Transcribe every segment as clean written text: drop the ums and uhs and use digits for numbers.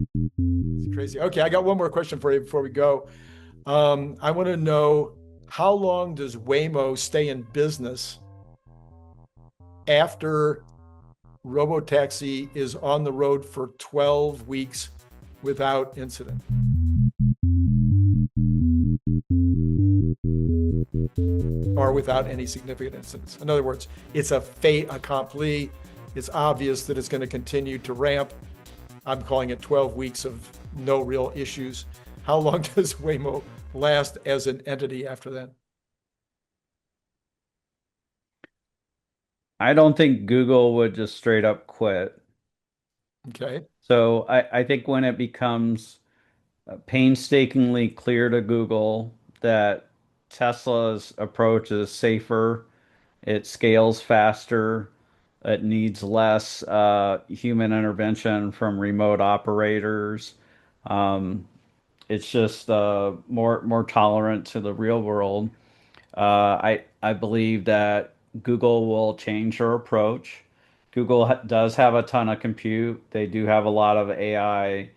It's crazy. Okay, I got one more question for you before we go. I want to know, how long does Waymo stay in business after Robotaxi is on the road for 12 weeks without incident? Or without any significant incidents. In other words, it's a fait accompli. It's obvious that it's going to continue to ramp. I'm calling it 12 weeks of no real issues. How long does Waymo last as an entity after that? I don't think Google would just straight up quit. Okay. So I think when it becomes painstakingly clear to Google that Tesla's approach is safer, it scales faster, it needs less human intervention from remote operators. It's just more tolerant to the real world. I believe that Google will change their approach. Google does have a ton of compute. They do have a lot of AI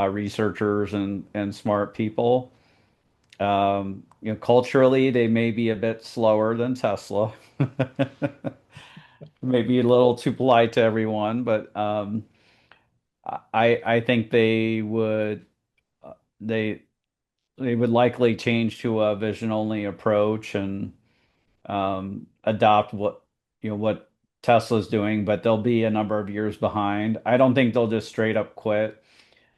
researchers and smart people. Culturally, they may be a bit slower than Tesla. Maybe a little too polite to everyone, but I think they they would likely change to a vision only approach and adopt what Tesla's doing, but they'll be a number of years behind. I don't think they'll just straight up quit.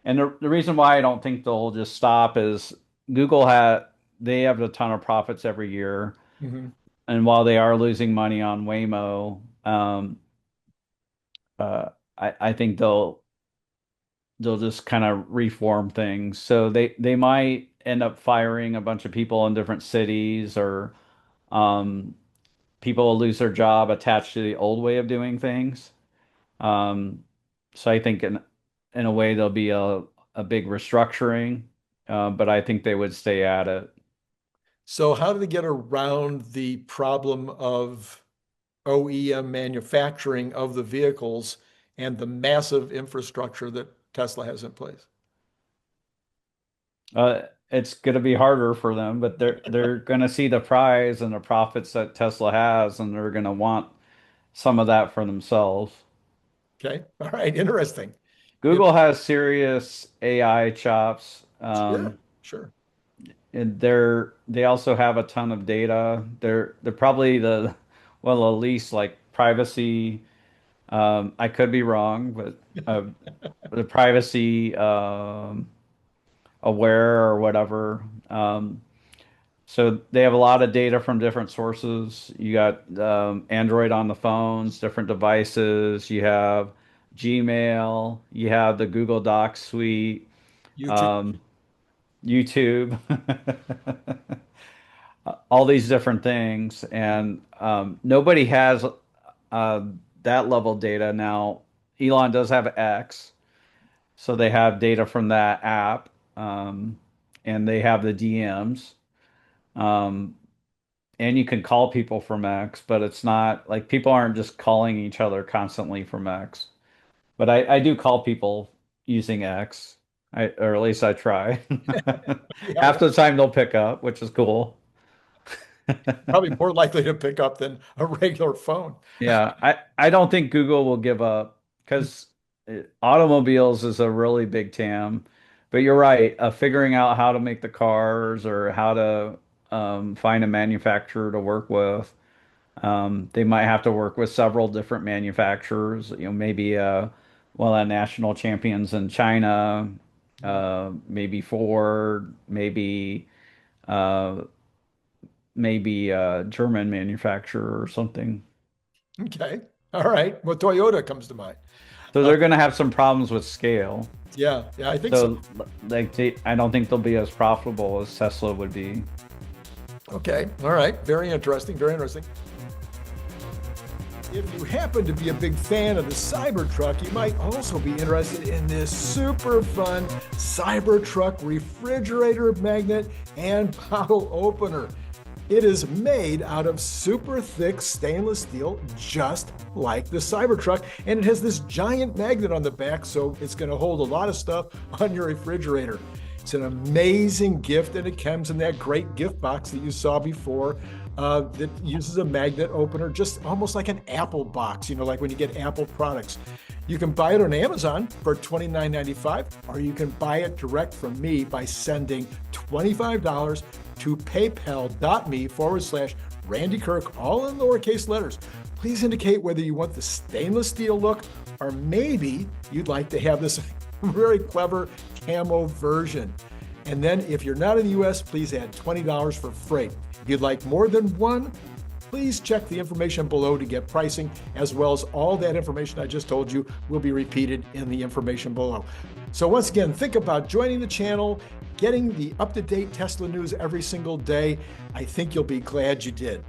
And the reason why I don't think they'll just stop is Google had they have a ton of profits every year, Mm-hmm. and while they are losing money on Waymo, uh, I think they'll just kind of reform things. So they might end up firing a bunch of people in different cities, or um, people will lose their job attached to the old way of doing things. Um, so I think in a way there'll be a big restructuring, but I think they would stay at it. So, how do they get around the problem of OEM manufacturing of the vehicles and the massive infrastructure that Tesla has in place? It's going to be harder for them, but they're going to see the prize and the profits that Tesla has, and they're going to want some of that for themselves. Okay. All right. Interesting. It, Google has serious AI chops, sure. Sure. and they also have a ton of data. They're probably well, at least like privacy. I could be wrong, but the privacy aware or whatever. So they have a lot of data from different sources. You got Android on the phones, different devices. You have Gmail. You have the Google Docs suite, YouTube. um, YouTube, all these different things, and nobody has uh, that level data now. Elon does have X, so they have data from that app, and they have the DMs. Um, and you can call people from X, but it's not like people aren't just calling each other constantly from X. But I do call people using X, or at least I try. Yeah, Half the time they'll pick up, which is cool. probably more likely to pick up than a regular phone. Yeah, I don't think Google will give up because automobiles is a really big TAM. But you're right, figuring out how to make the cars or how to find a manufacturer to work with. They might have to work with several different manufacturers, maybe national champions in China, maybe Ford, uh, maybe a German manufacturer or something. Okay. All right. Well, Toyota comes to mind. So Uh, they're going to have some problems with scale. yeah. Yeah. I think so. So I don't think they'll be as profitable as Tesla would be. Okay. All right. Very interesting. Very interesting. If you happen to be a big fan of the Cybertruck, you might also be interested in this super fun Cybertruck refrigerator magnet and bottle opener. It is made out of super thick stainless steel, just like the Cybertruck, and it has this giant magnet on the back, so it's going to hold a lot of stuff on your refrigerator. It's an amazing gift, and it comes in that great gift box that you saw before that uses a magnet opener, just almost like an Apple box, you know, like when you get Apple products. You can buy it on Amazon for $29.95, or you can buy it direct from me by sending $25 to paypal.me/Randy Kirk, all in lowercase letters. Please indicate whether you want the stainless steel look, or maybe you'd like to have this very clever camo version. And then if you're not in the US, please add $20 for freight. If you'd like more than one, please check the information below to get pricing, as well as all that information I just told you will be repeated in the information below. So once again, think about joining the channel, getting the up-to-date Tesla news every single day. I think you'll be glad you did.